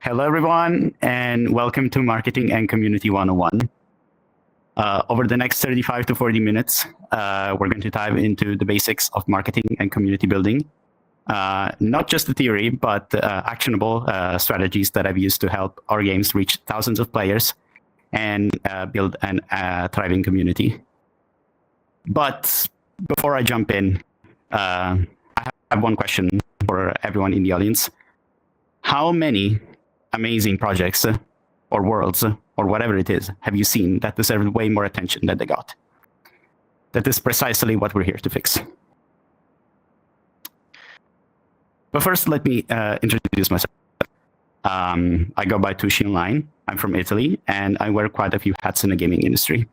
Hello, everyone, and welcome to Marketing and Community 101. Over the next 35 to 40 minutes, we're going to dive into the basics of marketing and community building. Not just the theory, but actionable strategies that I've used to help our games reach thousands of players and build a thriving community. But before I jump in, I have one question for everyone in the audience. How many amazing projects or worlds or whatever it is have you seen that deserve way more attention than they got? That is precisely what we're here to fix. But first, let me introduce myself. I go by Tushie online. I'm from Italy, and I wear quite a few hats in the gaming industry.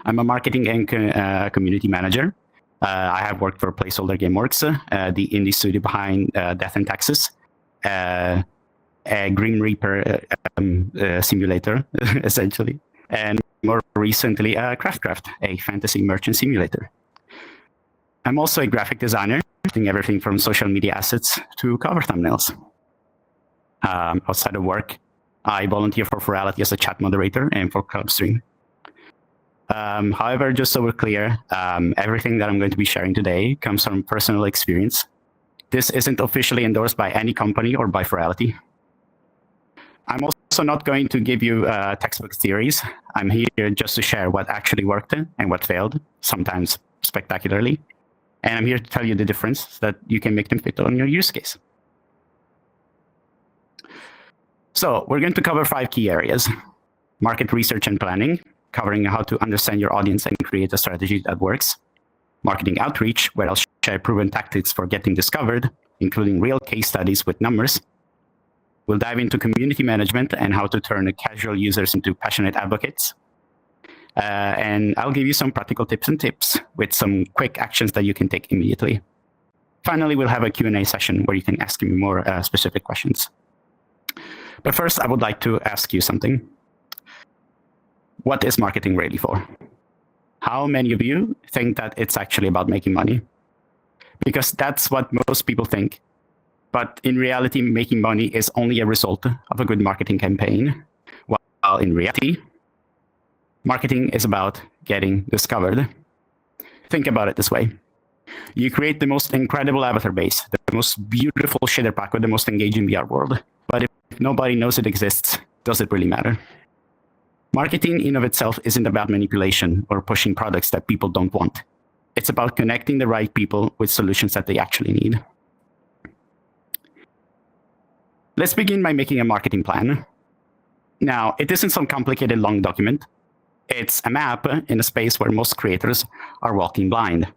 I'm a marketing and community manager. I have worked for Placeholder Gameworks, the indie studio behind Death and Taxes, a Grim Reaper simulator, essentially, and more recently, Craft, a fantasy merchant simulator. I'm also a graphic designer, doing everything from social media assets to cover thumbnails. Outside of work, I volunteer for Virality as a chat moderator and for Clubstream. However, just so we're clear, everything that I'm going to be sharing today comes from personal experience. This isn't officially endorsed by any company or by Virality. I'm also not going to give you textbook theories. I'm here just to share what actually worked and what failed, sometimes spectacularly. And I'm here to tell you the difference so that you can make them fit on your use case. So we're going to cover 5 key areas: market research and planning, covering how to understand your audience and create a strategy that works; marketing outreach, where I'll share proven tactics for getting discovered, including real case studies with numbers. We'll dive into community management and how to turn casual users into passionate advocates. And I'll give you some practical tips with some quick actions that you can take immediately. Finally, we'll have a Q&A session where you can ask me more specific questions. But first, I would like to ask you something. What is marketing really for? How many of you think that it's actually about making money? Because that's what most people think. But in reality, making money is only a result of a good marketing campaign. While in reality, marketing is about getting discovered. Think about it this way. You create the most incredible avatar base, the most beautiful shader pack with the most engaging VR world. But if nobody knows it exists, does it really matter? Marketing in of itself isn't about manipulation or pushing products that people don't want. It's about connecting the right people with solutions that they actually need. Let's begin by making a marketing plan. Now, it isn't some complicated long document. It's a map in a space where most creators are walking blind.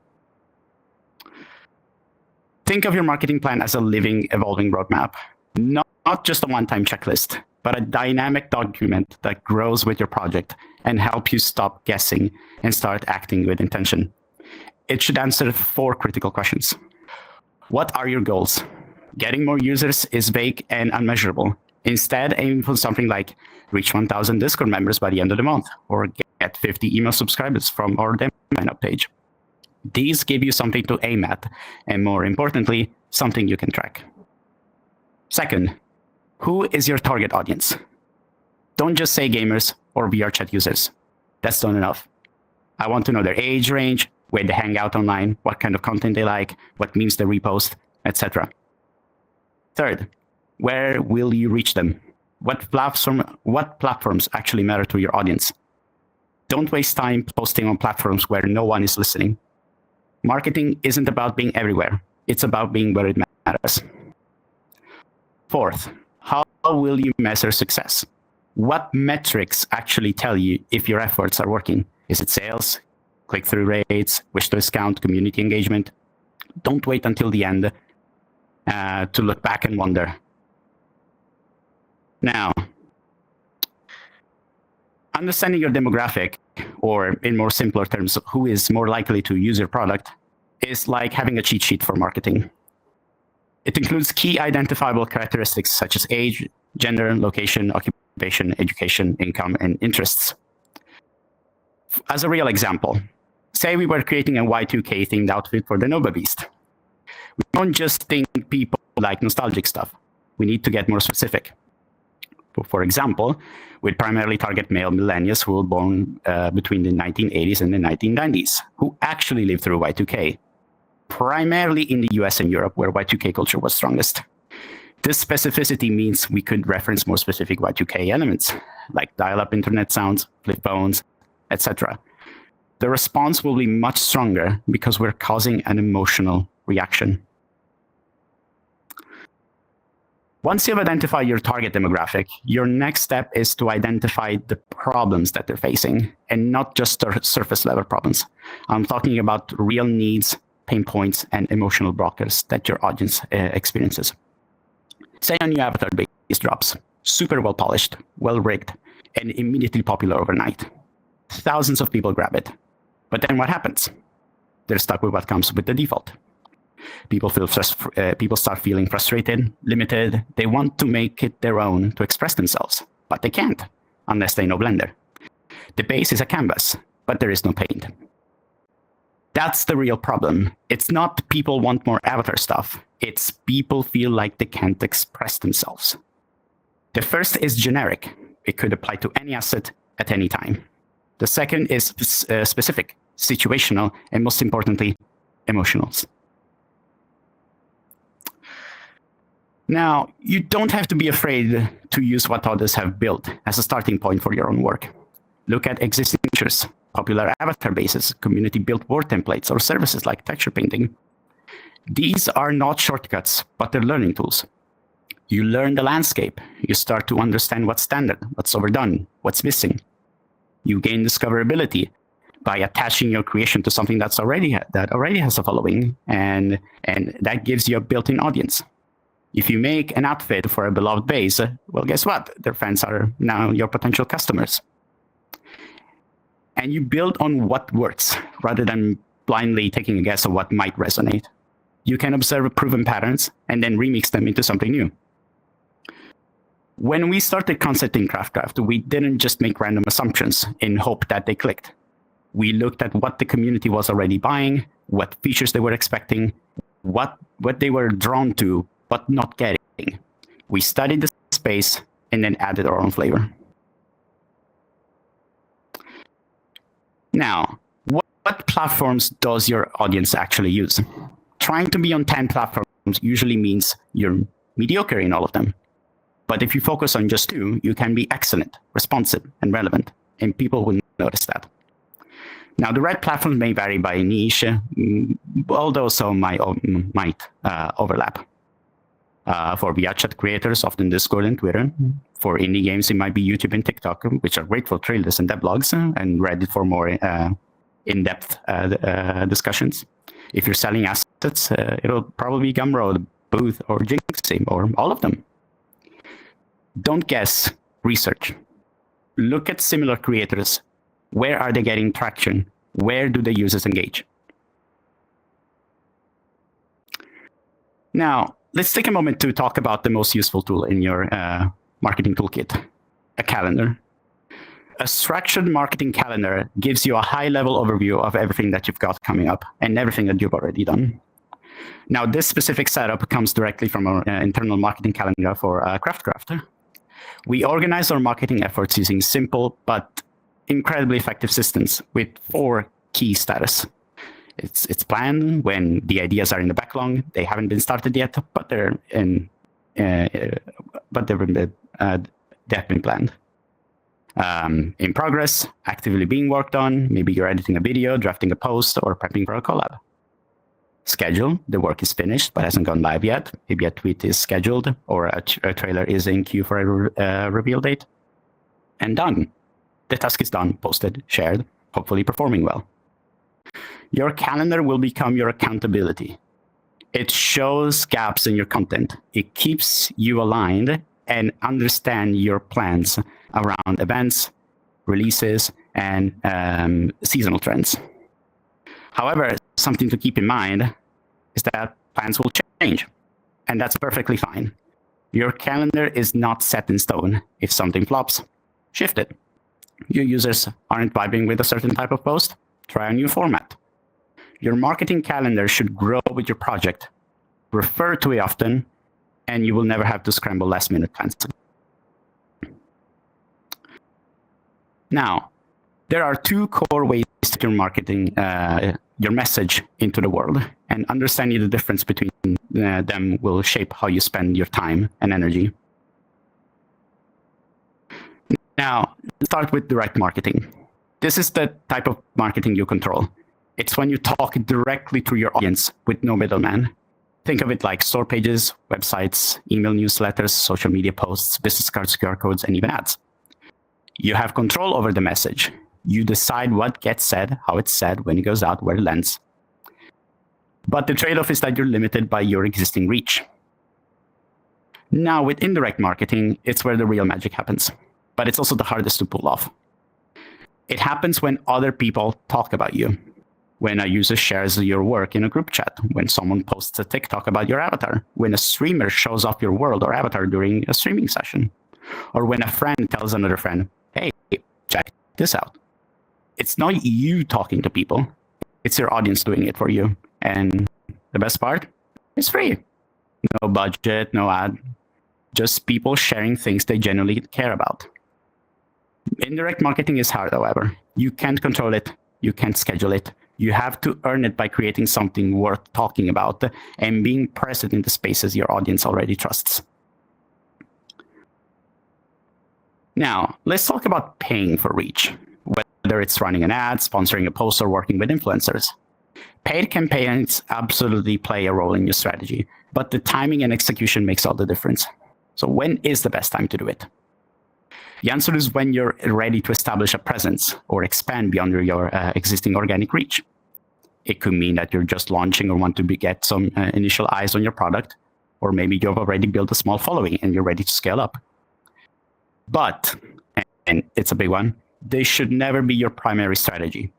Think of your marketing plan as a living, evolving roadmap, not just a one-time checklist, but a dynamic document that grows with your project and help you stop guessing and start acting with intention. It should answer 4 critical questions. What are your goals? Getting more users is vague and unmeasurable. Instead, aim for something like reach 1,000 Discord members by the end of the month, or get 50 email subscribers from our demo sign-up page. These give you something to aim at, and more importantly, something you can track. Second, who is your target audience? Don't just say gamers or VR chat users. That's not enough. I want to know their age range, where they hang out online, what kind of content they like, what memes they repost, etc. Third, where will you reach them? What platforms actually matter to your audience? Don't waste time posting on platforms where no one is listening. Marketing isn't about being everywhere. It's about being where it matters. Fourth, how will you measure success? What metrics actually tell you if your efforts are working? Is it sales, click-through rates, wish discount, community engagement? Don't wait until the end to look back and wonder. Now, understanding your demographic, or in more simpler terms, who is more likely to use your product, is like having a cheat sheet for marketing. It includes key identifiable characteristics such as age, gender, location, occupation, education, income, and interests. As a real example, say we were creating a Y2K themed outfit for the Nova Beast. We don't just think people like nostalgic stuff. we need to get more specific. For example, we'd primarily target male millennials who were born between the 1980s and the 1990s, who actually lived through Y2K, primarily in the US and Europe, where Y2K culture was strongest. This specificity means we could reference more specific Y2K elements, like dial-up internet sounds, flip phones, etc. The response will be much stronger because we're causing an emotional reaction. Once you've identified your target demographic, your next step is to identify the problems that they're facing, and not just surface level problems. I'm talking about real needs, pain points, and emotional blockers that your audience experiences. Say a new avatar base drops, super well polished, well rigged, and immediately popular overnight. Thousands of people grab it. But then what happens? They're stuck with what comes with the default. People start feeling frustrated, limited. They want to make it their own to express themselves, but they can't unless they know Blender. The base is a canvas, but there is no paint. That's the real problem. It's not people want more avatar stuff. It's people feel like they can't express themselves. The first is generic. It could apply to any asset at any time. The second is specific, situational, and most importantly, emotional. Now, you don't have to be afraid to use what others have built as a starting point for your own work. Look at existing features, popular avatar bases, community-built board templates, or services like texture painting. These are not shortcuts, but they're learning tools. You learn the landscape. You start to understand what's standard, what's overdone, what's missing. You gain discoverability by attaching your creation to something that already has a following, and that gives you a built-in audience. If you make an outfit for a beloved base, well, guess what? Their fans are now your potential customers. And you build on what works rather than blindly taking a guess of what might resonate. You can observe proven patterns and then remix them into something new. When we started concepting Craftcraft, we didn't just make random assumptions in hope that they clicked. We looked at what the community was already buying, what features they were expecting, what they were drawn to, but not getting. We studied the space and then added our own flavor. Now, what platforms does your audience actually use? Trying to be on 10 platforms usually means you're mediocre in all of them. But if you focus on just 2, you can be excellent, responsive, and relevant, and people will notice that. Now, the right platforms may vary by niche, although some might overlap. For VR chat creators, often Discord and Twitter. For indie games, it might be YouTube and TikTok, which are great for trailers and devlogs, and Reddit for more in-depth discussions. If you're selling assets, it'll probably be Gumroad, Booth, or Jinxie, or all of them. Don't guess, research. Look at similar creators. Where are they getting traction? Where do the users engage? Now, let's take a moment to talk about the most useful tool in your marketing toolkit, a calendar. A structured marketing calendar gives you a high-level overview of everything that you've got coming up and everything that you've already done. Now, this specific setup comes directly from our internal marketing calendar for Craftcraft. We organize our marketing efforts using simple but incredibly effective systems with 4 key status. It's planned when the ideas are in the backlog. They haven't been started yet, but they have been planned. In progress, actively being worked on. Maybe you're editing a video, drafting a post, or prepping for a collab. Schedule, the work is finished but hasn't gone live yet. Maybe a tweet is scheduled or a trailer is in queue for a reveal date. And done. The task is done, posted, shared, hopefully performing well. Your calendar will become your accountability. It shows gaps in your content. It keeps you aligned and understand your plans around events, releases, and seasonal trends. However, something to keep in mind is that plans will change, and that's perfectly fine. Your calendar is not set in stone. If something flops, shift it. Your users aren't vibing with a certain type of post, try a new format. Your marketing calendar should grow with your project. Refer to it often, and you will never have to scramble last-minute plans. Now, there are two core ways to your marketing your message into the world, and understanding the difference between them will shape how you spend your time and energy. Now, let's start with direct marketing. This is the type of marketing you control. It's when you talk directly to your audience with no middleman. Think of it like store pages, websites, email newsletters, social media posts, business cards, QR codes, and even ads. You have control over the message. You decide what gets said, how it's said, when it goes out, where it lands. But the trade-off is that you're limited by your existing reach. Now, with indirect marketing, it's where the real magic happens. But it's also the hardest to pull off. It happens when other people talk about you. When a user shares your work in a group chat, when someone posts a TikTok about your avatar, when a streamer shows off your world or avatar during a streaming session, or when a friend tells another friend, hey, check this out. It's not you talking to people, it's your audience doing it for you. And the best part, it's free. No budget, no ad, just people sharing things they genuinely care about. Indirect marketing is hard, however. You can't control it, you can't schedule it. You have to earn it by creating something worth talking about and being present in the spaces your audience already trusts. Now, let's talk about paying for reach, whether it's running an ad, sponsoring a post, or working with influencers. Paid campaigns absolutely play a role in your strategy, but the timing and execution makes all the difference. So when is the best time to do it? The answer is when you're ready to establish a presence or expand beyond your existing organic reach. It could mean that you're just launching or want to get some initial eyes on your product, or maybe you've already built a small following and you're ready to scale up. But, and it's a big one, they should never be your primary strategy.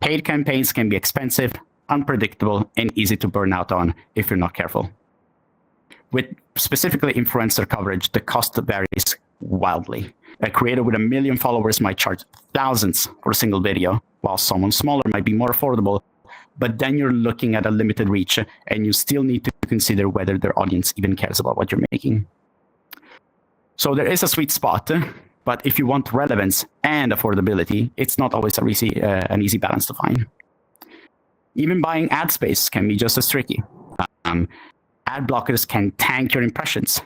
Paid campaigns can be expensive, unpredictable, and easy to burn out on if you're not careful. With specifically influencer coverage, the cost varies wildly. A creator with 1 million followers might charge thousands for a single video, while someone smaller might be more affordable. But then you're looking at a limited reach, and you still need to consider whether their audience even cares about what you're making. So there is a sweet spot, but if you want relevance and affordability, it's not always an easy balance to find. Even buying ad space can be just as tricky. Ad blockers can tank your impressions.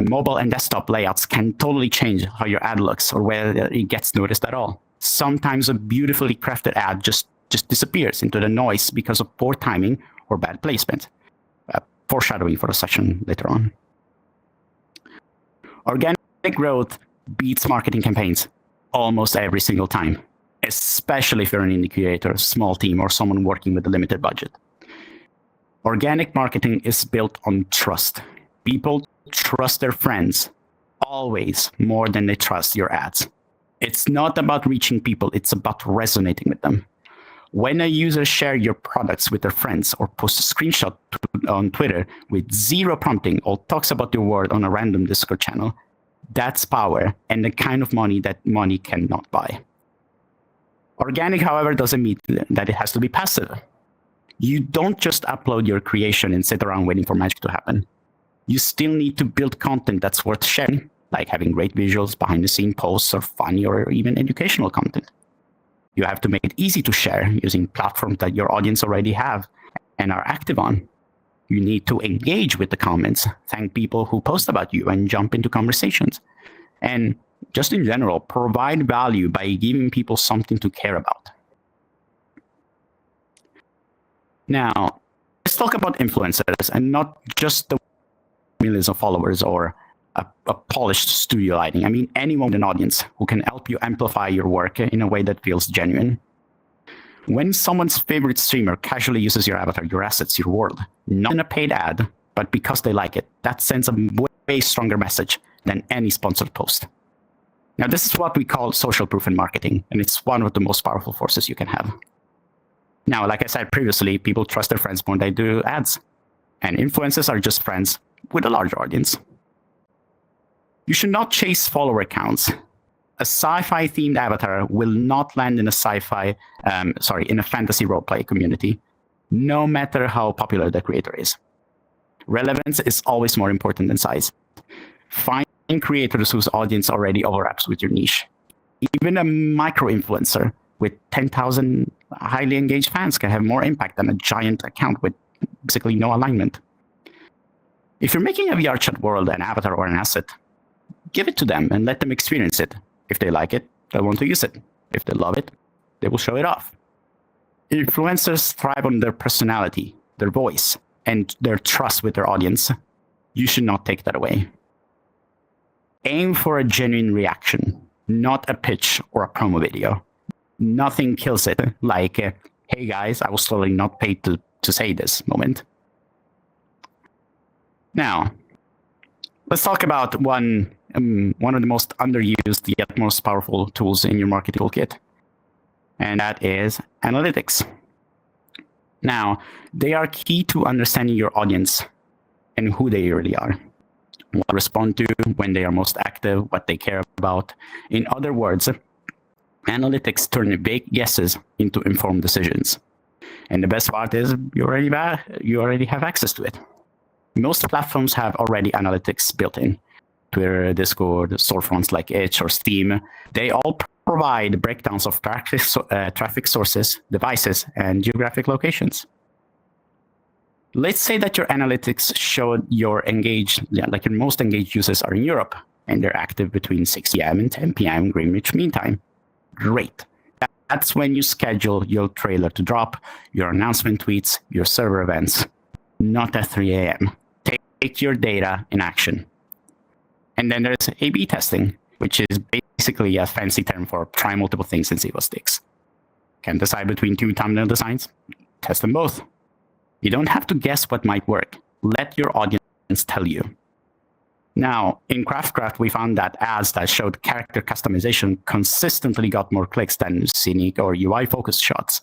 Mobile and desktop layouts can totally change how your ad looks or whether it gets noticed at all. Sometimes a beautifully crafted ad just disappears into the noise because of poor timing or bad placement. Foreshadowing for a section later on. Organic growth beats marketing campaigns almost every single time, especially if you're an indie creator, a small team, or someone working with a limited budget. Organic marketing is built on trust. People trust their friends always more than they trust your ads. It's not about reaching people, it's about resonating with them. When a user shares your products with their friends or posts a screenshot on Twitter with zero prompting or talks about your word on a random Discord channel, that's power and the kind of money that money cannot buy. Organic, however, doesn't mean that it has to be passive. You don't just upload your creation and sit around waiting for magic to happen. You still need to build content that's worth sharing, like having great visuals, behind-the-scenes posts, or funny or even educational content. You have to make it easy to share using platforms that your audience already have and are active on. You need to engage with the comments, thank people who post about you, and jump into conversations. And just in general, provide value by giving people something to care about. Now, let's talk about influencers, and not just the millions of followers or a polished studio lighting. I mean, anyone with an audience who can help you amplify your work in a way that feels genuine. When someone's favorite streamer casually uses your avatar, your assets, your world, not in a paid ad, but because they like it, that sends a way stronger message than any sponsored post. Now, this is what we call social proof in marketing, and it's one of the most powerful forces you can have. Now, like I said previously, people trust their friends more than they do ads, and influencers are just friends with a larger audience. You should not chase follower counts. A sci-fi themed avatar will not land in a in a fantasy roleplay community, no matter how popular the creator is. Relevance is always more important than size. Find creators whose audience already overlaps with your niche. Even a micro-influencer with 10,000 highly engaged fans can have more impact than a giant account with basically no alignment. If you're making a VR chat world, an avatar, or an asset, give it to them and let them experience it. If they like it, they'll want to use it. If they love it, they will show it off. Influencers thrive on their personality, their voice, and their trust with their audience. You should not take that away. Aim for a genuine reaction, not a pitch or a promo video. Nothing kills it like, hey guys, I was totally not paid to say this moment. Now, let's talk about one of the most underused yet most powerful tools in your marketing toolkit, and that is analytics. Now, they are key to understanding your audience and who they really are, what they respond to, when they are most active, what they care about. In other words, analytics turn big guesses into informed decisions. And the best part is you already have access to it. Most platforms have already analytics built in. Twitter, Discord, storefronts like Itch or Steam, they all provide breakdowns of traffic sources, devices, and geographic locations. Let's say that your analytics showed your most engaged users are in Europe, and they're active between 6 p.m. and 10 p.m. Greenwich Mean Time. Great. That's when you schedule your trailer to drop, your announcement tweets, your server events, not at 3 a.m. Take your data in action. And then there's A/B testing, which is basically a fancy term for try multiple things and see what sticks. Can't decide between two thumbnail designs? Test them both. You don't have to guess what might work. Let your audience tell you. Now, in Craft, we found that ads that showed character customization consistently got more clicks than scenic or UI-focused shots.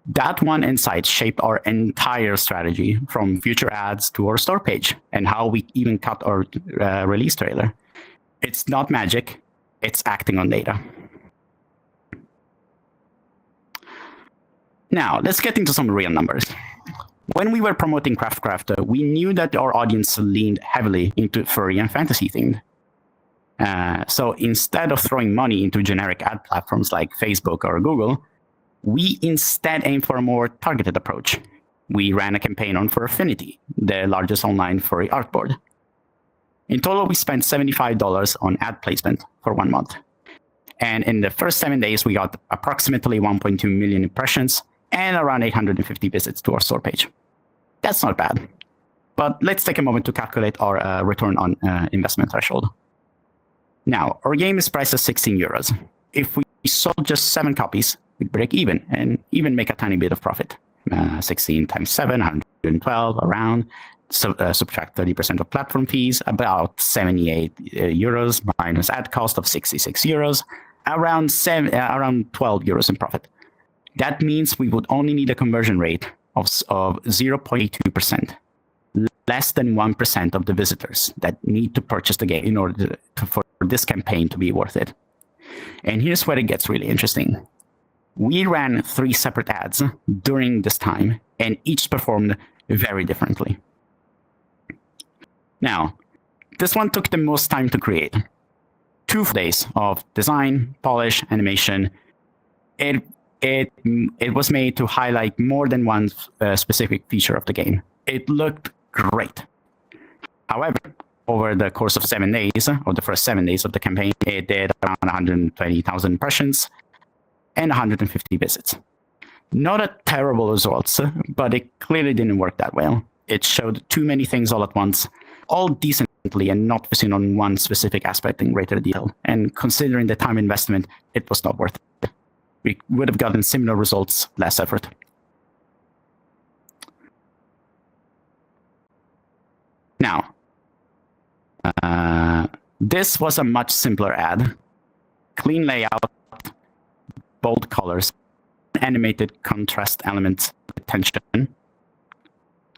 That one insight shaped our entire strategy, from future ads to our store page, and how we even cut our release trailer. It's not magic, it's acting on data. Now, let's get into some real numbers. When we were promoting Craft, we knew that our audience leaned heavily into furry and fantasy themed. So instead of throwing money into generic ad platforms like Facebook or Google, we instead aimed for a more targeted approach. We ran a campaign on For Affinity, the largest online furry art board. In total, we spent $75 on ad placement for 1 month. And in the first 7 days, we got approximately 1.2 million impressions and around 850 visits to our store page. That's not bad. But let's take a moment to calculate our return on investment threshold. Now, our game is priced at 16 euros. If we sold just 7 copies, we'd break even and even make a tiny bit of profit. 16 times 7, 112 around. So, subtract 30% of platform fees, about 78 euros minus ad cost of 66 euros, around 12 euros in profit. That means we would only need a conversion rate of 0.2%, less than 1% of the visitors that need to purchase the game in order for this campaign to be worth it. And here's where it gets really interesting. We ran 3 separate ads during this time, and each performed very differently. Now, this one took the most time to create. 2 days of design, polish, animation. It was made to highlight more than one specific feature of the game. It looked great. However, over the course of 7 days, or the first 7 days of the campaign, it did around 120,000 impressions and 150 visits. Not a terrible results, but it clearly didn't work that well. It showed too many things all at once, all decently and not focusing on one specific aspect in greater detail. And considering the time investment, it was not worth it. We would have gotten similar results, less effort. Now, this was a much simpler ad. Clean layout, bold colors, animated contrast elements, attention.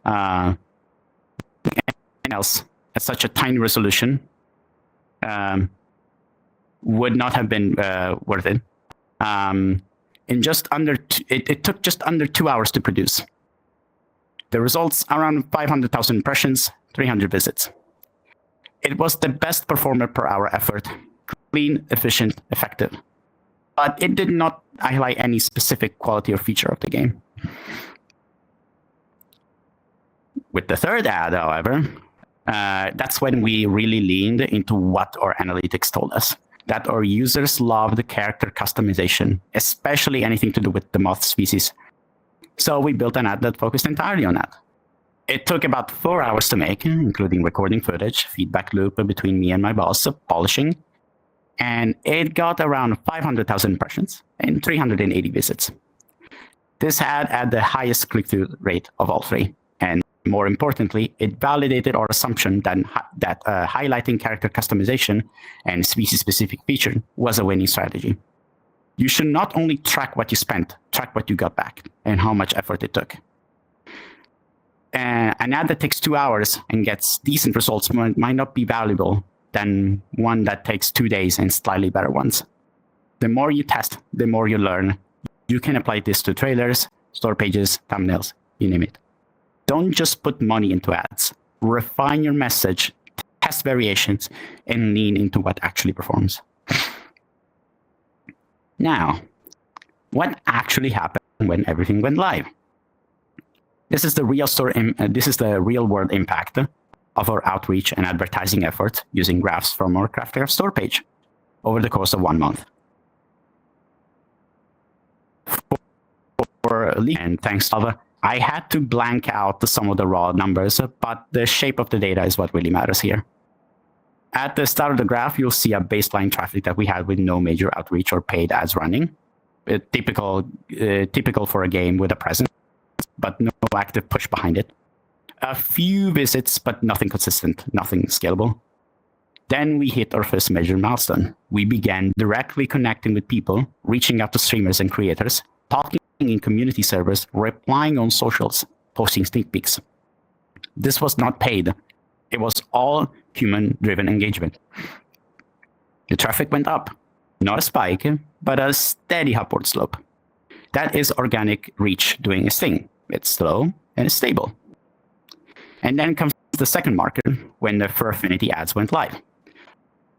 Anything else at such a tiny resolution would not have been worth it. It took just under 2 hours to produce. The results around 500,000 impressions, 300 visits. It was the best performer per hour effort, clean, efficient, effective. But it did not highlight any specific quality or feature of the game. With the third ad, however, that's when we really leaned into what our analytics told us. That our users love the character customization, especially anything to do with the moth species. So we built an ad that focused entirely on that. It took about 4 hours to make, including recording footage, feedback loop between me and my boss, polishing, and it got around 500,000 impressions and 380 visits. This ad had the highest click-through rate of all three, and more importantly, it validated our assumption that highlighting character customization and species-specific feature was a winning strategy. You should not only track what you spent, track what you got back and how much effort it took. An ad that takes 2 hours and gets decent results might not be valuable than one that takes 2 days and slightly better ones. The more you test, the more you learn. You can apply this to trailers, store pages, thumbnails, you name it. Don't just put money into ads. Refine your message, test variations, and lean into what actually performs. Now, what actually happened when everything went live? This is the real world impact of our outreach and advertising efforts using graphs from our Craftcraft store page over the course of 1 month. And thanks to I had to blank out some of the raw numbers, but the shape of the data is what really matters here. At the start of the graph, you'll see a baseline traffic that we had with no major outreach or paid ads running. Typical for a game with a presence, but no active push behind it. A few visits, but nothing consistent, nothing scalable. Then we hit our first major milestone. We began directly connecting with people, reaching out to streamers and creators, talking in community servers, replying on socials, posting sneak peeks. This was not paid. It was all human-driven engagement. The traffic went up. Not a spike, but a steady upward slope. That is organic reach doing its thing. It's slow and it's stable. And then comes the second marker when the Fur Affinity ads went live.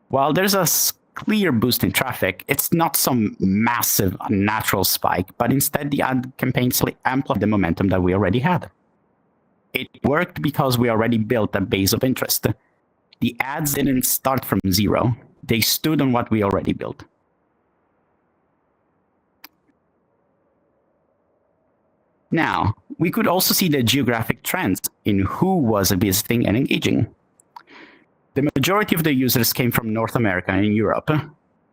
While there's a clear boost in traffic, it's not some massive natural spike, but instead the ad campaigns amplified the momentum that we already had. It worked because we already built a base of interest. The ads didn't start from zero. They stood on what we already built. Now, we could also see the geographic trends in who was visiting and engaging. The majority of the users came from North America and Europe.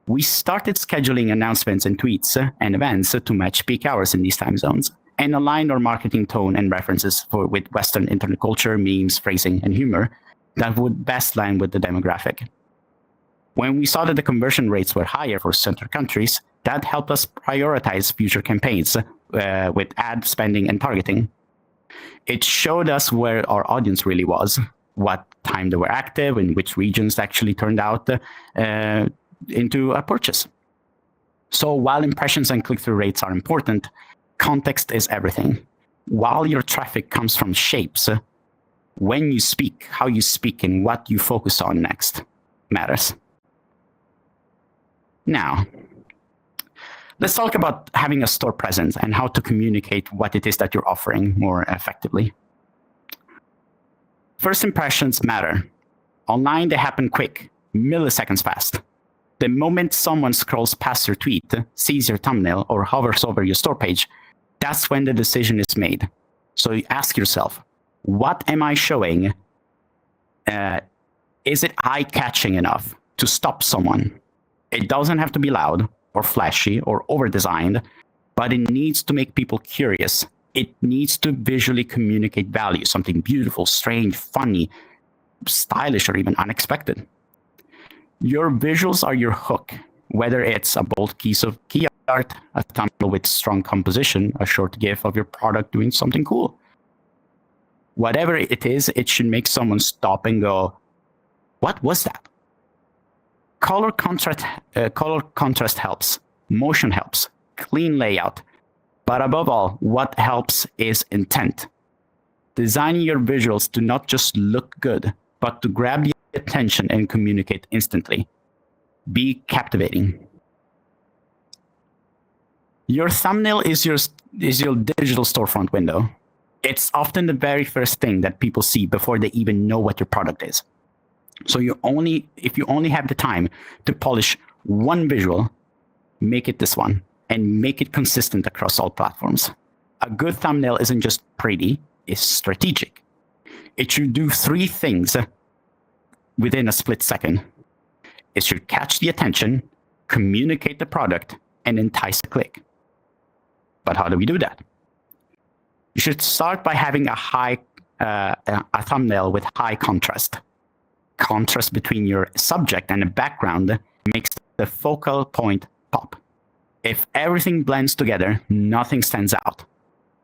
We started scheduling announcements and tweets and events to match peak hours in these time zones and aligned our marketing tone and references with Western internet culture, memes, phrasing, and humor that would best line with the demographic. When we saw that the conversion rates were higher for certain countries, that helped us prioritize future campaigns with ad spending and targeting. It showed us where our audience really was, what time they were active, and which regions actually turned out into a purchase. So while impressions and click-through rates are important, context is everything. While your traffic comes from shapes, when you speak, how you speak, and what you focus on next matters. Now, let's talk about having a store presence and how to communicate what it is that you're offering more effectively. First impressions matter. Online, they happen quick, milliseconds fast. The moment someone scrolls past your tweet, sees your thumbnail, or hovers over your store page, that's when the decision is made. So you ask yourself, what am I showing? Is it eye-catching enough to stop someone? It doesn't have to be loud or flashy or over-designed, but it needs to make people curious. It needs to visually communicate value, something beautiful, strange, funny, stylish, or even unexpected. Your visuals are your hook, whether it's a bold piece of key art, a thumbnail with strong composition, a short GIF of your product doing something cool. Whatever it is, it should make someone stop and go, what was that? Color contrast helps, motion helps, clean layout, but above all, what helps is intent. Designing your visuals to not just look good, but to grab the attention and communicate instantly. Be captivating. Your thumbnail is your digital storefront window. It's often the very first thing that people see before they even know what your product is. So if you only have the time to polish one visual, make it this one and make it consistent across all platforms. A good thumbnail isn't just pretty, it's strategic. It should do 3 things within a split second. It should catch the attention, communicate the product, and entice a click. But how do we do that? You should start by having a thumbnail with high contrast. Contrast between your subject and the background makes the focal point pop. If everything blends together, nothing stands out.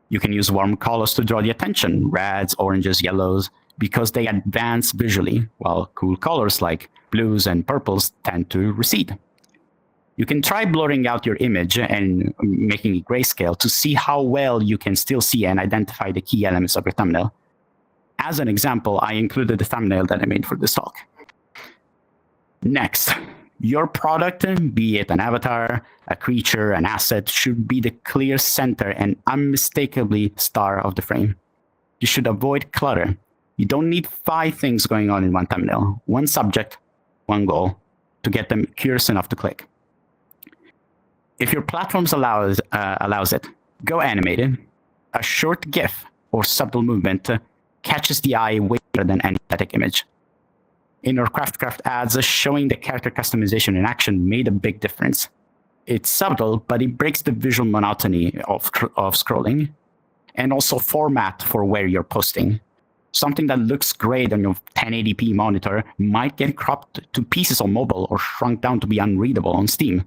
You can use warm colors to draw the attention, reds, oranges, yellows, because they advance visually, while cool colors like blues and purples tend to recede. You can try blurring out your image and making it grayscale to see how well you can still see and identify the key elements of your thumbnail. As an example, I included the thumbnail that I made for this talk. Next, your product, be it an avatar, a creature, an asset, should be the clear center and unmistakably star of the frame. You should avoid clutter. You don't need 5 things going on in one thumbnail. One subject, one goal, to get them curious enough to click. If your platform allows it, go animated. A short GIF or subtle movement catches the eye way better than any static image. In our Craft ads, showing the character customization in action made a big difference. It's subtle, but it breaks the visual monotony of scrolling, and also format for where you're posting. Something that looks great on your 1080p monitor might get cropped to pieces on mobile or shrunk down to be unreadable on Steam.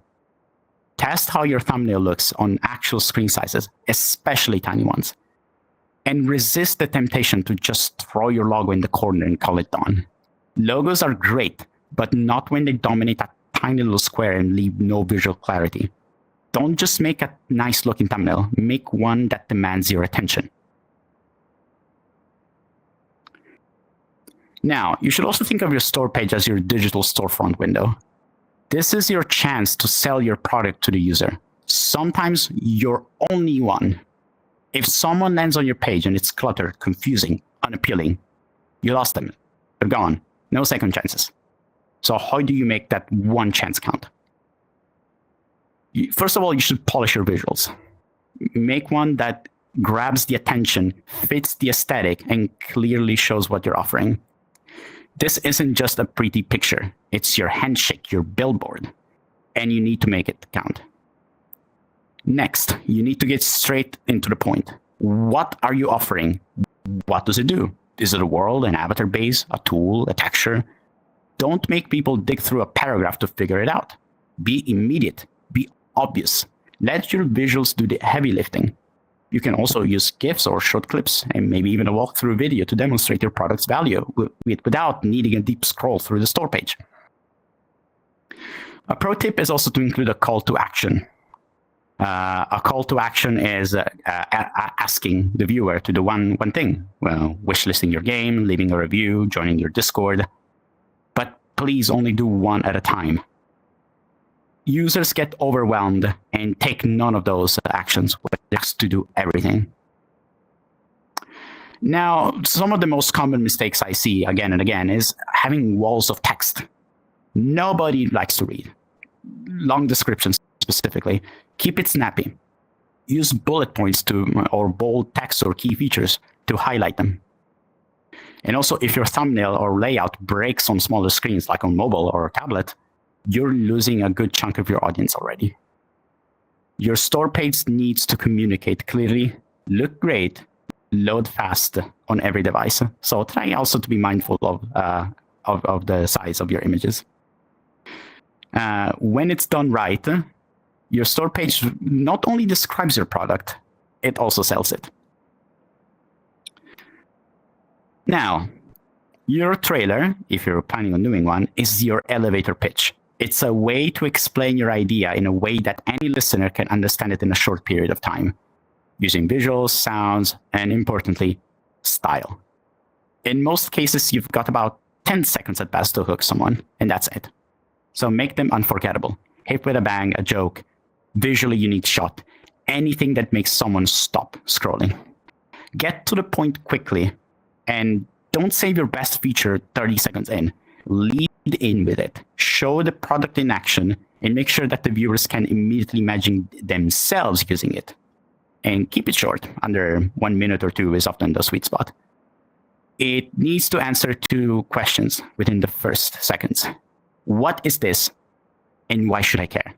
Test how your thumbnail looks on actual screen sizes, especially tiny ones. And resist the temptation to just throw your logo in the corner and call it done. Logos are great, but not when they dominate that tiny little square and leave no visual clarity. Don't just make a nice looking thumbnail, make one that demands your attention. Now, you should also think of your store page as your digital storefront window. This is your chance to sell your product to the user. Sometimes your only one. If someone lands on your page and it's cluttered, confusing, unappealing, you lost them. They're gone. No second chances. So how do you make that one chance count? First of all, you should polish your visuals. Make one that grabs the attention, fits the aesthetic, and clearly shows what you're offering. This isn't just a pretty picture. It's your handshake, your billboard, and you need to make it count. Next, you need to get straight into the point. What are you offering? What does it do? Is it a world, an avatar base, a tool, a texture? Don't make people dig through a paragraph to figure it out. Be immediate. Be obvious. Let your visuals do the heavy lifting. You can also use GIFs or short clips and maybe even a walkthrough video to demonstrate your product's value without needing a deep scroll through the store page. A pro tip is also to include a call to action. A call to action is asking the viewer to do one thing. Well, wishlisting your game, leaving a review, joining your Discord. But please only do one at a time. Users get overwhelmed and take none of those actions just to do everything. Now, some of the most common mistakes I see again and again is having walls of text. Nobody likes to read. Long descriptions specifically. Keep it snappy. Use bullet points or bold text or key features to highlight them. And also, if your thumbnail or layout breaks on smaller screens like on mobile or a tablet, you're losing a good chunk of your audience already. Your store page needs to communicate clearly, look great, load fast on every device. So try also to be mindful of the size of your images. When it's done right, your store page not only describes your product, it also sells it. Now, your trailer, if you're planning on doing one, is your elevator pitch. It's a way to explain your idea in a way that any listener can understand it in a short period of time, using visuals, sounds, and importantly, style. In most cases, you've got about 10 seconds at best to hook someone, and that's it. So make them unforgettable. Hit with a bang, a joke, visually unique shot, anything that makes someone stop scrolling. Get to the point quickly, and don't save your best feature 30 seconds in. Lead in with it. Show the product in action, and make sure that the viewers can immediately imagine themselves using it. And keep it short. Under 1 minute or 2 is often the sweet spot. It needs to answer 2 questions within the first seconds. What is this, and why should I care?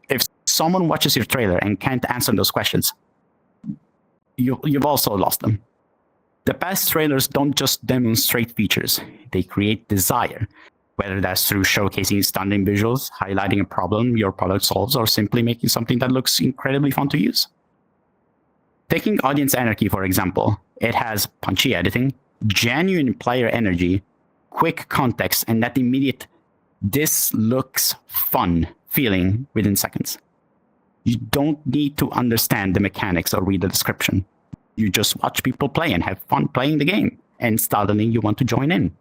If someone watches your trailer and can't answer those questions, you've also lost them. The best trailers don't just demonstrate features, they create desire, whether that's through showcasing stunning visuals, highlighting a problem your product solves, or simply making something that looks incredibly fun to use. Taking Audience Anarchy, for example, it has punchy editing, genuine player energy, quick context, and that immediate "this looks fun" feeling within seconds. You don't need to understand the mechanics or read the description. You just watch people play and have fun playing the game, and suddenly you want to join in.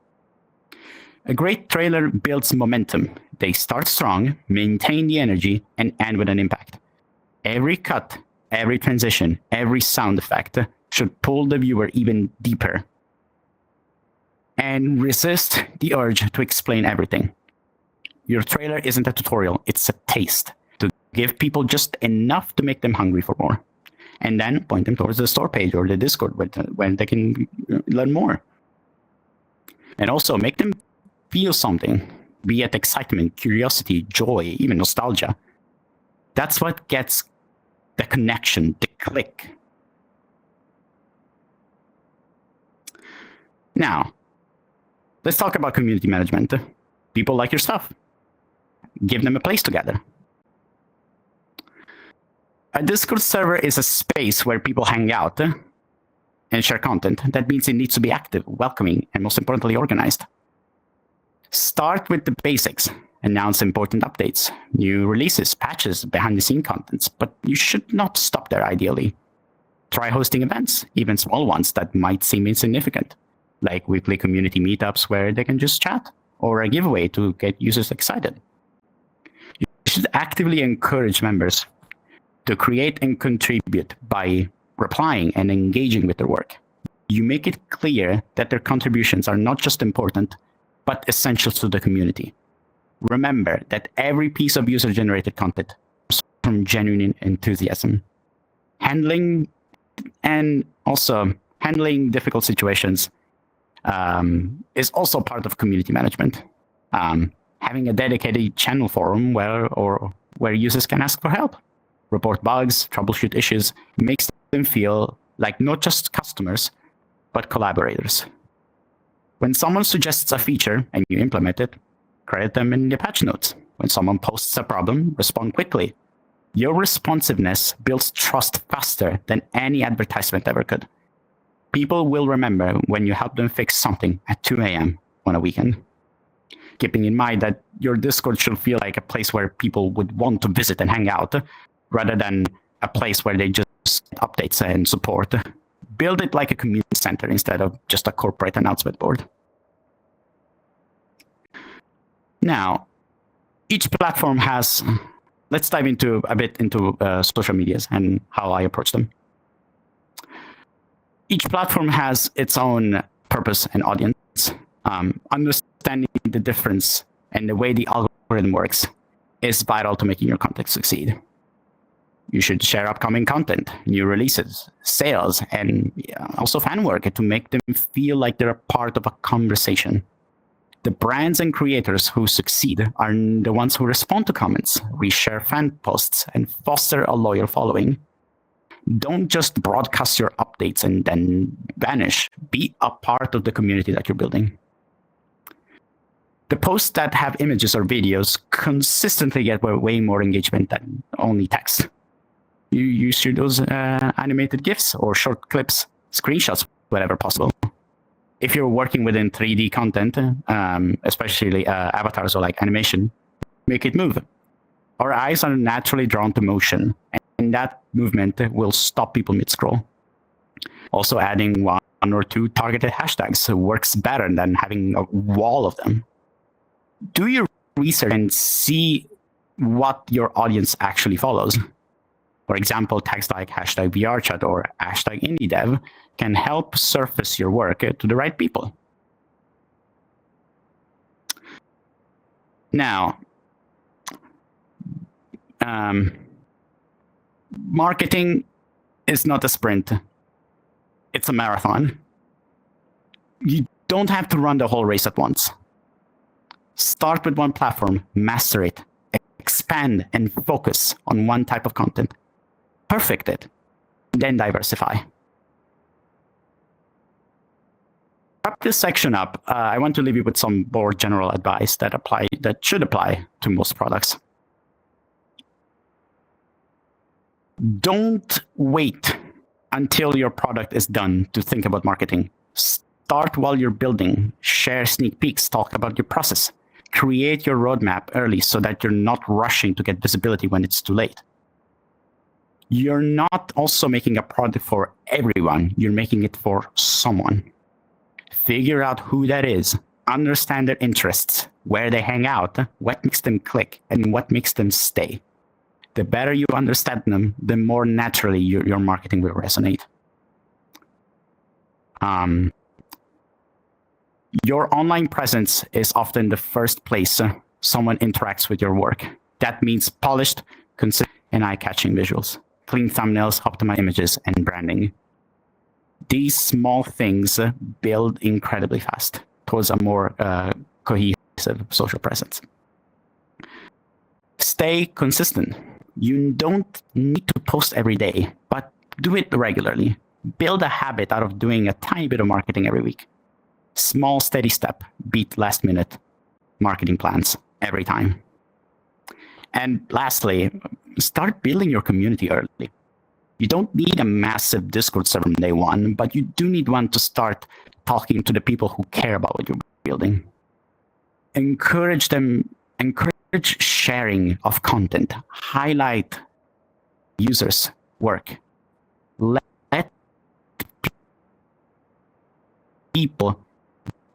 A great trailer builds momentum. They start strong, maintain the energy, and end with an impact. Every cut, every transition, every sound effect should pull the viewer even deeper. And resist the urge to explain everything. Your trailer isn't a tutorial, it's a taste to give people just enough to make them hungry for more. And then point them towards the store page or the Discord when they can learn more. And also make them feel something, be it excitement, curiosity, joy, even nostalgia. That's what gets the connection, the click. Now, let's talk about community management. People like your stuff. Give them a place to gather. A Discord server is a space where people hang out and share content. That means it needs to be active, welcoming, and most importantly, organized. Start with the basics. Announce important updates, new releases, patches, behind-the-scenes contents, but you should not stop there, ideally. Try hosting events, even small ones that might seem insignificant, like weekly community meetups where they can just chat, or a giveaway to get users excited. You should actively encourage members to create and contribute by replying and engaging with their work. You make it clear that their contributions are not just important, but essential to the community. Remember that every piece of user-generated content comes from genuine enthusiasm. Handling difficult situations is also part of community management. Having a dedicated channel forum where users can ask for help, report bugs, troubleshoot issues, makes them feel like not just customers, but collaborators. When someone suggests a feature and you implement it, credit them in the patch notes. When someone posts a problem, respond quickly. Your responsiveness builds trust faster than any advertisement ever could. People will remember when you help them fix something at 2 a.m. on a weekend. Keeping in mind that your Discord should feel like a place where people would want to visit and hang out, rather than a place where they just get updates and support. Build it like a community center instead of just a corporate announcement board. Now, each platform has, let's dive a bit into social medias and how I approach them. Each platform has its own purpose and audience. Understanding the difference and the way the algorithm works is vital to making your content succeed. You should share upcoming content, new releases, sales, and also fan work to make them feel like they're a part of a conversation. The brands and creators who succeed are the ones who respond to comments, reshare fan posts, and foster a loyal following. Don't just broadcast your updates and then vanish. Be a part of the community that you're building. The posts that have images or videos consistently get way more engagement than only text. You use those animated GIFs or short clips, screenshots, whenever possible. If you're working within 3D content, especially avatars or like animation, make it move. Our eyes are naturally drawn to motion, and that movement will stop people mid-scroll. Also adding or two targeted hashtags works better than having a wall of them. Do your research and see what your audience actually follows. For example, tags like hashtag VRChat or hashtag IndieDev can help surface your work to the right people. Now, marketing is not a sprint. It's a marathon. You don't have to run the whole race at once. Start with one platform, master it, expand and focus on one type of content. Perfect it, then diversify. Wrap this section up, I want to leave you with some more general advice that should apply to most products. Don't wait until your product is done to think about marketing. Start while you're building, share sneak peeks, talk about your process, create your roadmap early so that you're not rushing to get visibility when it's too late. You're not also making a product for everyone, you're making it for someone. Figure out who that is, understand their interests, where they hang out, what makes them click, and what makes them stay. The better you understand them, the more naturally your marketing will resonate. Your online presence is often the first place someone interacts with your work. That means polished, consistent, and eye-catching visuals, clean thumbnails, optimized images, and branding. These small things build incredibly fast towards a more cohesive social presence. Stay consistent. You don't need to post every day, but do it regularly. Build a habit out of doing a tiny bit of marketing every week. Small, steady step beat last-minute marketing plans every time. And lastly, start building your community early. You don't need a massive Discord server from day one, but you do need one to start talking to the people who care about what you're building. Encourage sharing of content. Highlight users' work. Let people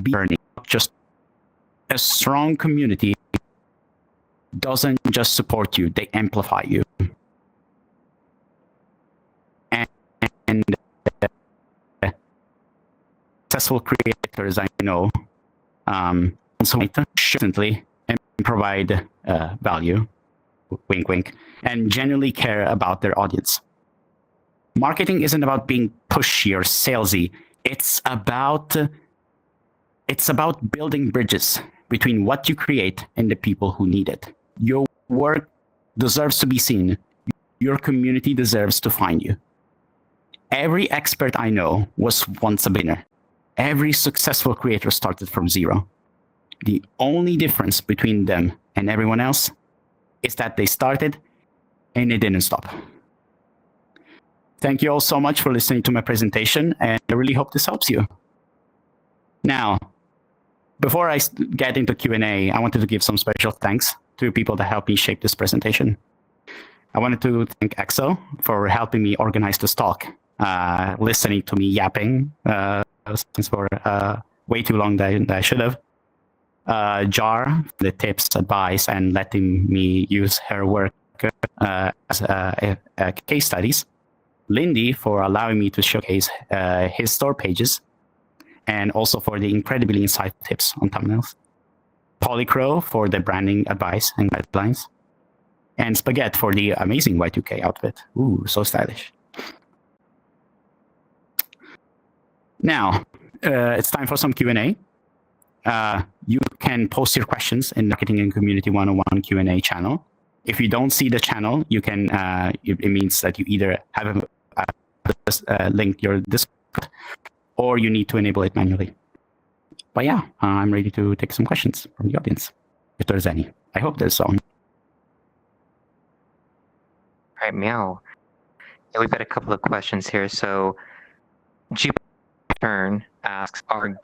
be learning. Just a strong community doesn't just support you, they amplify you. And successful creators I know also constantly and provide value, wink wink, and genuinely care about their audience. Marketing isn't about being pushy or salesy. It's about building bridges between what you create and the people who need it. Your work deserves to be seen. Your community deserves to find you. Every expert I know was once a beginner. Every successful creator started from zero. The only difference between them and everyone else is that they started and they didn't stop. Thank you all so much for listening to my presentation, and I really hope this helps you. Now, before I get into Q&A, I wanted to give some special thanks to people that helped me shape this presentation. I wanted to thank Exo for helping me organize this talk, listening to me yapping since for way too long than I should have. Jar, the tips, advice, and letting me use her work as case studies. Lindy for allowing me to showcase his store pages, and also for the incredibly insightful tips on thumbnails. Polycrow for the branding advice and guidelines. And Spaghetti for the amazing Y2K outfit. Ooh, so stylish. Now, it's time for some Q&A. You can post your questions in Marketing and Community 101 Q&A channel. If you don't see the channel, you can. It means that you either have linked your Discord, or you need to enable it manually. But yeah, I'm ready to take some questions from the audience, if there's any. I hope there's some. All right, Meow. Yeah, we've got a couple of questions here. So, Jupiter asks, are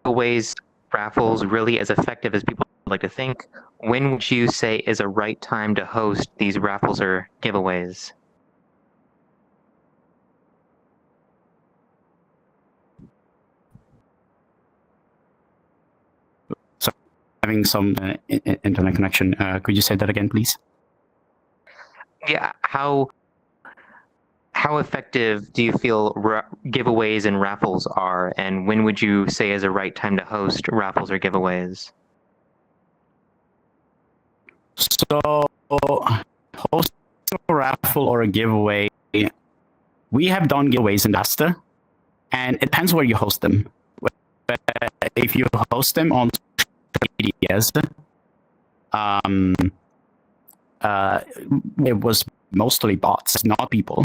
giveaways, raffles really as effective as people like to think? When would you say is a right time to host these raffles or giveaways? having some internet connection. Could you say that again, please? Yeah, how effective do you feel giveaways and raffles are, and when would you say is a right time to host raffles or giveaways? So, hosting a raffle or a giveaway, we have done giveaways in Dasta, and it depends where you host them. If you host them on social medias, it was mostly bots, not people.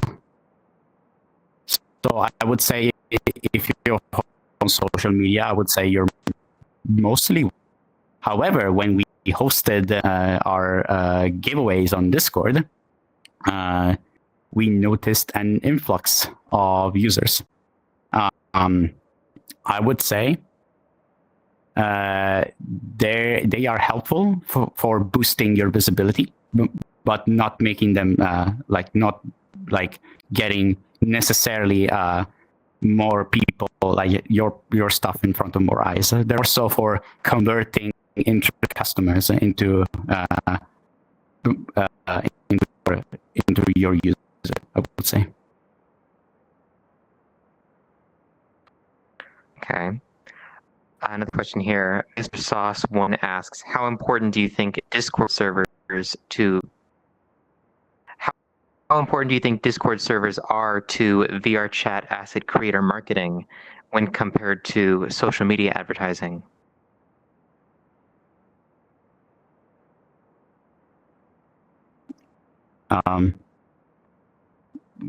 So I would say if you're on social media, I would say you're mostly. However, when we hosted our giveaways on Discord, we noticed an influx of users. I would say they are helpful for boosting your visibility, but not making them not getting necessarily more people, like your stuff in front of more eyes. They're also for converting interest customers into your user, I would say. Okay. Another question here. Mr. Sauce One asks, how important do you think Discord servers are to VR chat asset creator marketing when compared to social media advertising?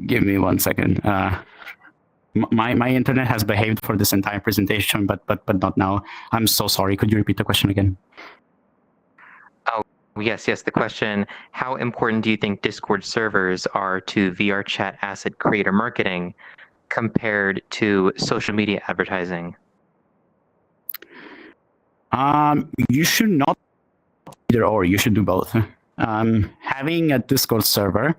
Give me 1 second. My internet has behaved for this entire presentation, but not now. I'm so sorry. Could you repeat the question again? Oh, yes. The question, how important do you think Discord servers are to VR chat asset creator marketing compared to social media advertising? You should not either or. You should do both. Having a Discord server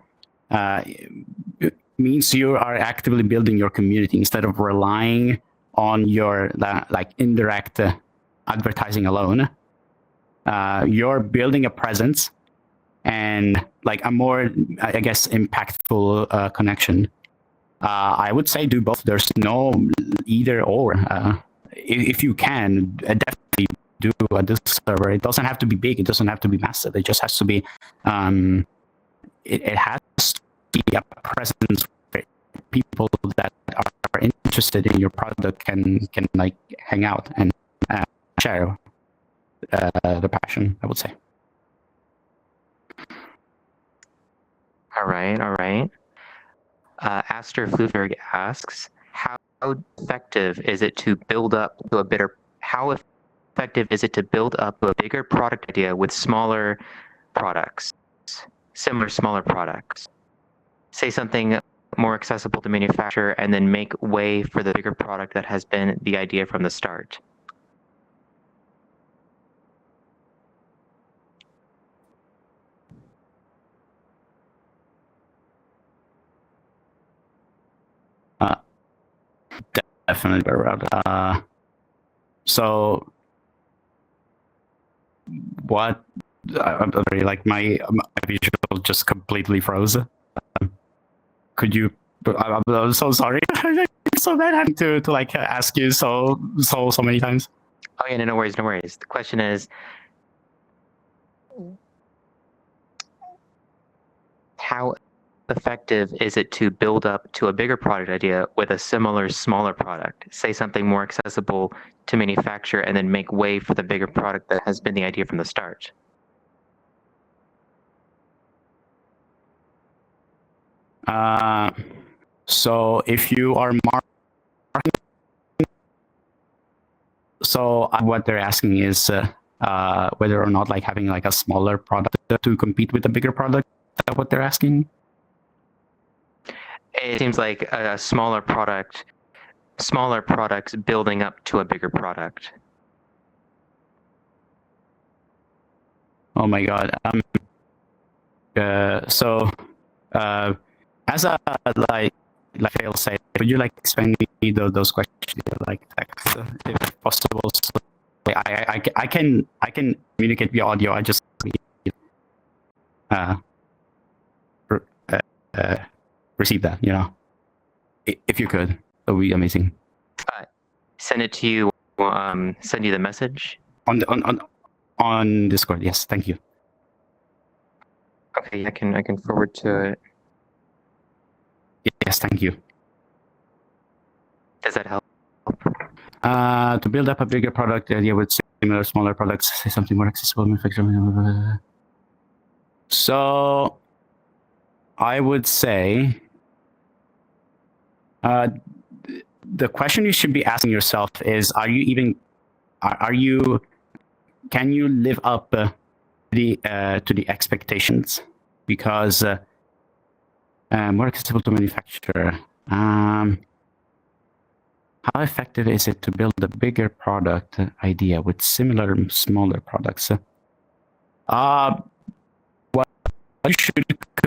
means you are actively building your community instead of relying on your indirect advertising alone. You're building a presence and a more, I guess, impactful connection. I would say do both. There's no either or. If you can, definitely do a Discord server. It doesn't have to be big. It doesn't have to be massive. It just has to be. It has to be a presence where people that are interested in your product can hang out and share the passion, I would say. All right. Aster Flutberg asks, how effective is it to build up to a bigger product idea with smaller products, smaller products? Say something more accessible to manufacture and then make way for the bigger product that has been the idea from the start. Definitely better route. So what? I'm sorry, my visual just completely froze. Could you? I'm so sorry. So bad having to ask you so many times. Oh yeah, no worries. The question is, how effective is it to build up to a bigger product idea with a smaller product? Say something more accessible to manufacture and then make way for the bigger product that has been the idea from the start. So if you are marketing, so what they're asking is whether or not having a smaller product to compete with a bigger product. Is that what they're asking? It seems like a smaller products building up to a bigger product. Oh my god. So as a fail safe, would you explain me those questions text if possible? So I can communicate via audio. I just receive that. If you could, that would be amazing. Send it to you. Send you the message On Discord. Yes, thank you. Okay, I can forward to it. Yes, thank you. Does that help? To build up a bigger product idea with similar smaller products, say something more accessible, manufacturable. So, I would say, the question you should be asking yourself is: can you live up to the expectations? Because more accessible to manufacture. How effective is it to build a bigger product idea with similar smaller products? What you should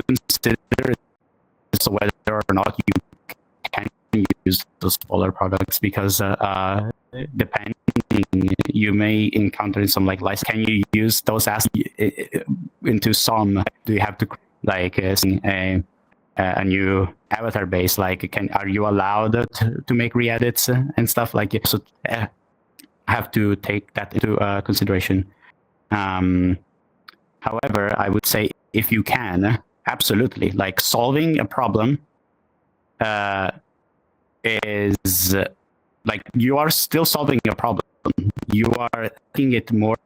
consider is whether or not you can use those smaller products, because depending, you may encounter some license. Can you use those as into some? Do you have to a new avatar base? Are you allowed to make re-edits and stuff like it? So have to take that into consideration. However, I would say if you can, absolutely, solving a problem is you are still solving a problem. You are making it more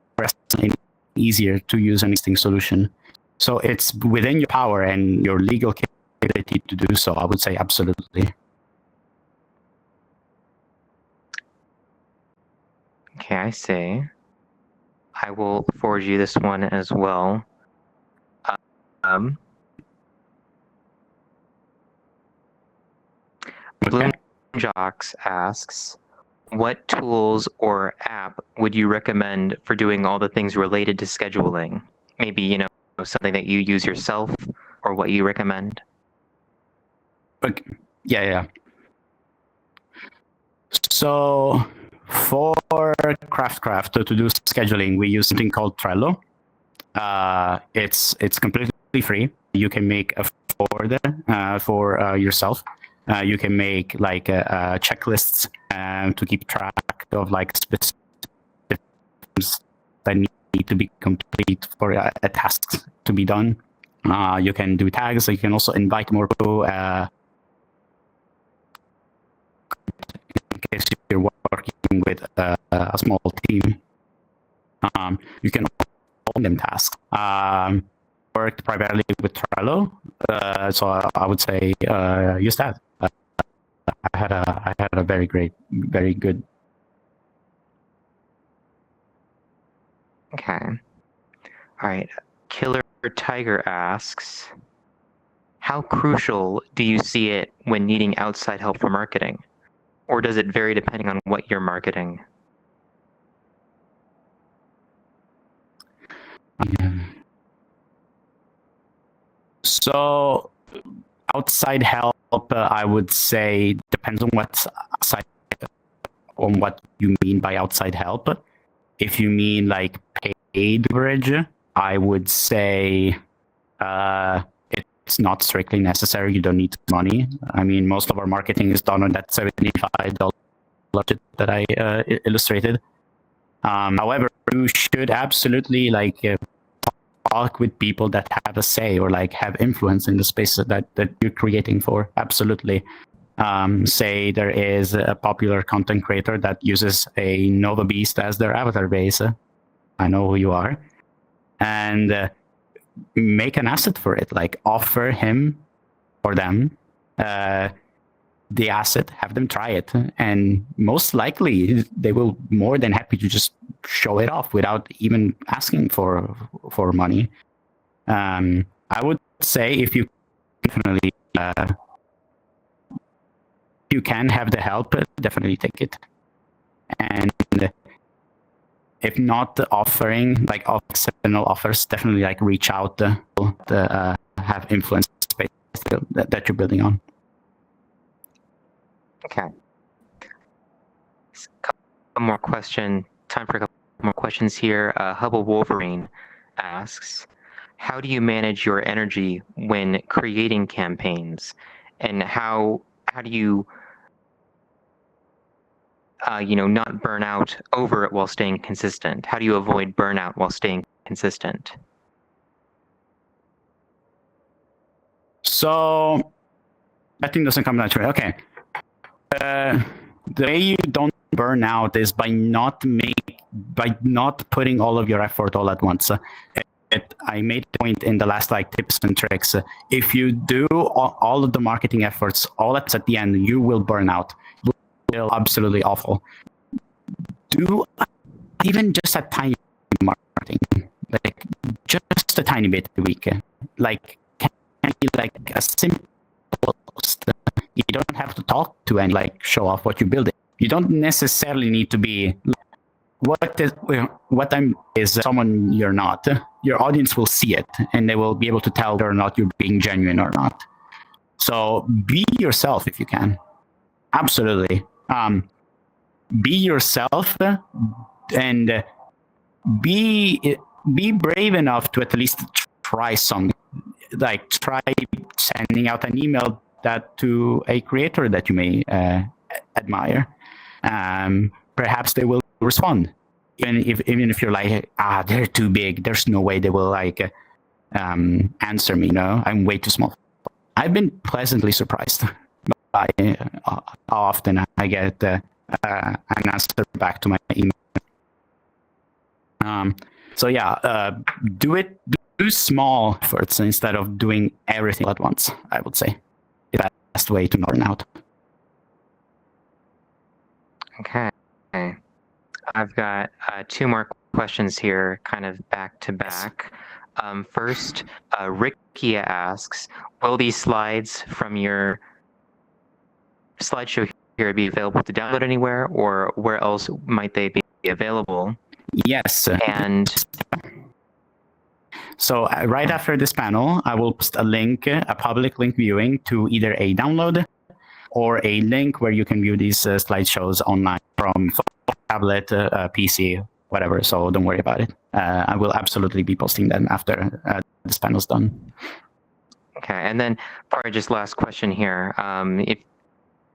easier to use an existing solution. So it's within your power and your legal capability to do so. I would say absolutely. Okay, I see. I will forward you this one as well. Bloom Jocks asks, what tools or app would you recommend for doing all the things related to scheduling? Maybe, something that you use yourself or what you recommend? Okay. Yeah. So for Craft to do scheduling, we use something called Trello. It's completely free. You can make a folder for yourself. You can make checklists to keep track of specific things that need to be complete for a task to be done. You can do tags. You can also invite more people. In case you're working with a small team, you can own them tasks. Worked primarily with Trello, so I would say use that. I had a very good. Okay. All right. Killer Tiger asks, how crucial do you see it when needing outside help for marketing? Or does it vary depending on what you're marketing? So outside help, I would say depends on what you mean by outside help. If you mean paid coverage, I would say it's not strictly necessary. You don't need money. I mean, most of our marketing is done on that $75 that I illustrated. However, you should absolutely talk with people that have a say or have influence in the space that you're creating for. Absolutely. Say there is a popular content creator that uses a Nova Beast as their avatar base. I know who you are. And make an asset for it. Offer him or them the asset, have them try it, and most likely they will more than happy to just show it off without even asking for money. I would say if you definitely you can have the help, definitely take it. And if not offering external offers, definitely reach out to have influence space that you're building on. Okay. One more question. Time for a couple more questions here. Hubble Wolverine asks, how do you manage your energy when creating campaigns, and how do you not burn out over it while staying consistent? How do you avoid burnout while staying consistent? So I think doesn't come naturally. Okay. The way you don't burn out is by not putting all of your effort all at once. I made a point in the last tips and tricks. If you do all of the marketing efforts all at the end, you will burn out. You will feel absolutely awful. Do even just a tiny marketing, like just a tiny bit a week. Like can be like a simple post. You don't have to talk to and show off what you're building. You don't necessarily need to be what I'm is someone you're not. Your audience will see it and they will be able to tell whether or not you're being genuine or not. So be yourself if you can. Absolutely. Be yourself and be brave enough to at least try something. Like try sending out an email to a creator that you may admire. Perhaps they will respond, even if you're like, they're too big. There's no way they will answer me. No, I'm way too small. I've been pleasantly surprised by how often I get an answer back to my email. So yeah, do small efforts instead of doing everything at once. I would say it's the best way to not burn out. Okay. I've got two more questions here, kind of back to back. First, Ricky asks, will these slides from your slideshow here be available to download anywhere, or where else might they be available? Yes. And so right after this panel, I will post a link, a public link viewing to either a download or a link where you can view these slideshows online from tablet, PC, whatever. So don't worry about it. I will absolutely be posting them after this panel's done. Okay, and then probably just last question here. If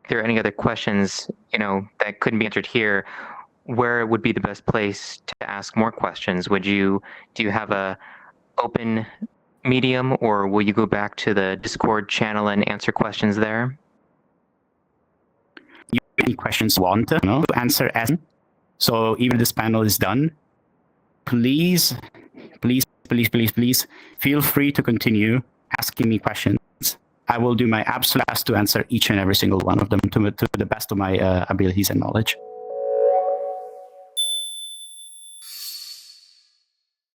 there are any other questions, that couldn't be answered here, where would be the best place to ask more questions? Do you have a open medium, or will you go back to the Discord channel and answer questions there? Any questions you want to answer as so even this panel is done, please feel free to continue asking me questions. I will do my absolute best to answer each and every single one of them to the best of my abilities and knowledge.